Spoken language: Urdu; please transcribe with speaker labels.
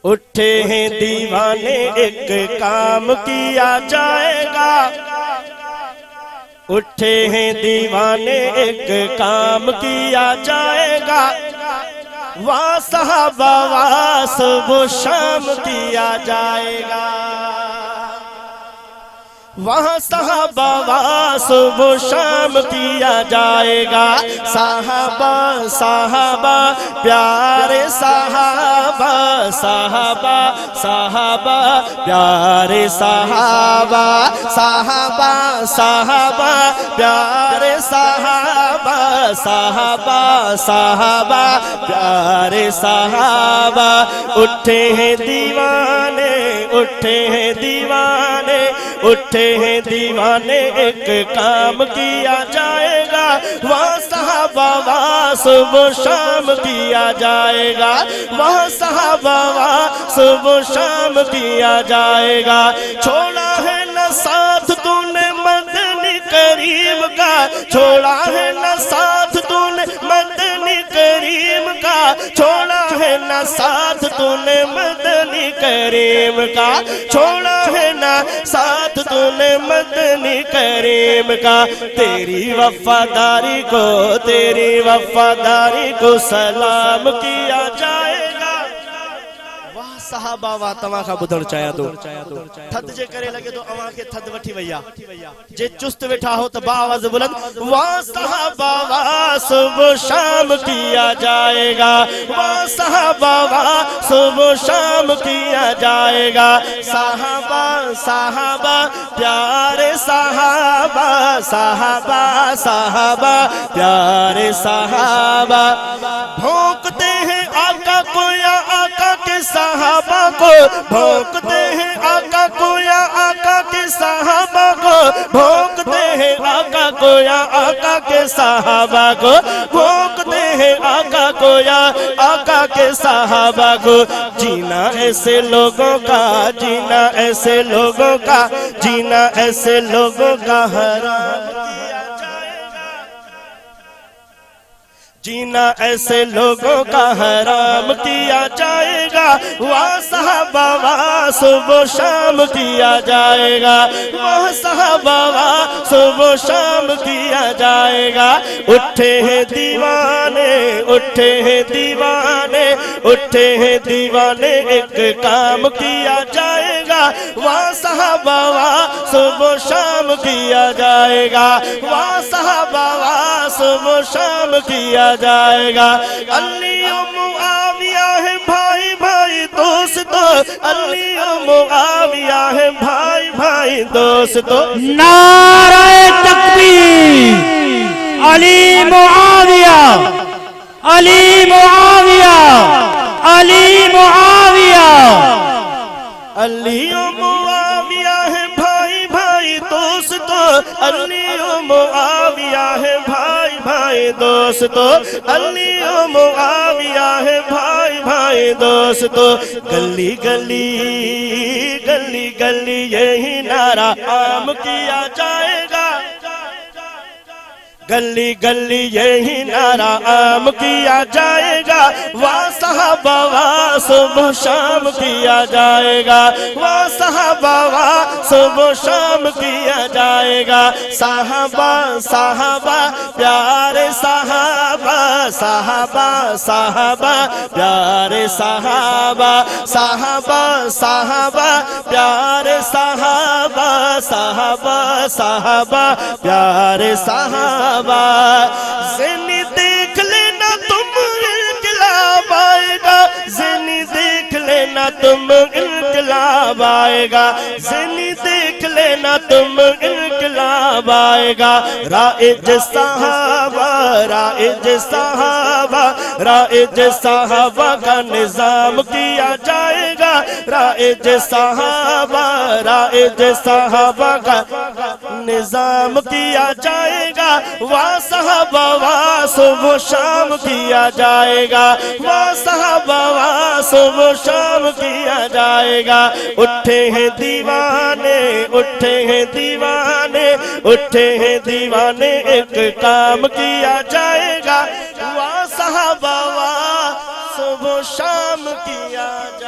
Speaker 1: اٹھے ہیں دیوانے ایک کام کیا جائے گا، اٹھے ہیں دیوانے ایک کام کیا جائے گا، وہاں صحابہ وہاں صبح و شام کیا جائے گا، وہاں صحابہ وہاں صبح و شام کیا جائے گا، صحابہ صحابہ پیارے صحابہ صحابہ صحابہ پیارے صحابہ صحابہ صحابہ پیارے صحابہ صحابہ صحابہ پیارے صحابہ، اٹھے ہیں دیوانے اٹھے ہیں دیوانے اٹھے ہیں دیوانے ایک کام کیا جائے گا، وہاں صحابہ وہاں صبح و شام کیا جائے گا، وہاں صحابہ وہاں صبح و شام کیا جائے گا، چھوڑا ہے نہ ساتھ تو نے مدنی کریم کا، چھوڑا ہے نہ ساتھ تو نے مدنی کریم کا، چھوڑا ہے نہ ساتھ تو نے مدنی کریم کا، چھوڑا ہے نہ ساتھ تو نے مدنی کریم کا، تیری وفاداری کو تیری وفاداری کو سلام کیا جائے گا، واہ صحابہ واہ تمہاں کا بدھڑ چاہیا تو تھد جے کرے لگے تو اوہاں کے تھد وٹھی ویا جے چست ویٹھا ہو تو باواز بلند، واہ صحابہ واہ صبح و شام کیا جائے گا، واہ صحابہ واہ صبح و شام کیا جائے گا، صحابہ صحابہ پیارے صحابہ صحابہ صحابہ پیارے صحابہ، بھونکتے ہیں آقا کو یا آقا کے صحابہ کو، بھونکتے ہیں آقا کو یا آقا کے صحابہ کو، بھونکتے ہیں آقا کو یا آقا کے صحابہ کو، بھونکتے ہیں آقا کو یا آقا کے صحابہ کو، جینا ایسے لوگوں کا جینا ایسے لوگوں کا جینا ایسے لوگوں کا حرام کیا جائے گا، جینا ایسے لوگوں کا حرام کیا جائے گا، وہاں صحابہ وہاں صبح و شام کیا جائے گا، وہاں صحابہ وہاں صبح و شام کیا جائے گا، اٹھے ہیں دیوانے اٹھے ہیں دیوانے اٹھے ہیں دیوانے ایک کام کیا جائے گا، وہاں صحابہ وہاں صبح و شام کیا جائے گا، وہاں صحابہ وہاں صبح و شام کیا جائے گا، علی و معاویہ ہے بھائی بھائی دوستو، علی و معاویہ ہے بھائی بھائی دوستو،
Speaker 2: نعرہ تکبیر، علی معاویہ علی معاویہ علی معاویہ،
Speaker 1: علی و معاویہ ہے بھائی بھائی دوستو، علی و معاویہ ہے بھائی بھائی دوستو، علی و معاویہ ہے بھائی بھائی دوستو، گلی گلی گلی گلی یہی نعرہ عام کیا جائے گا، گلی گلی یہی نعرہ عام کیا جائے گا، وہاں صحابہ وہاں صبح و شام کیا جائے گا، وہاں صحابہ وہاں صبح و شام کیا جائے گا، صحابہ صحابہ پیارے صحابہ صحابہ صحابہ پیارے صحابہ صحابہ صحابہ پیارے صحابہ صحابہ صحابہ پیارے صحابہ، زنی دیکھ لینا تم انقلاب آئے گا، زنی دیکھ لینا تم انقلاب آئے گا، زنی دیکھ لینا تم انقلاب آئے گا، رائج صحابہ رائج صحابہ رائج صحابہ کا نظام کیا جائے گا، رائج صحابہ رائج صحابہ کا نظام کیا جائے گا، وہاں صحابہ وہاں صبح و شام کیا جائے گا، وہاں صحابہ وہاں صبح و شام کیا جائے گا، اٹھے ہیں دیوانے اٹھے ہیں دیوانے اٹھے ہیں دیوانے ایک کام کیا جائے گا، وہاں صحابہ وہاں صبح و شام کیا جائے گا۔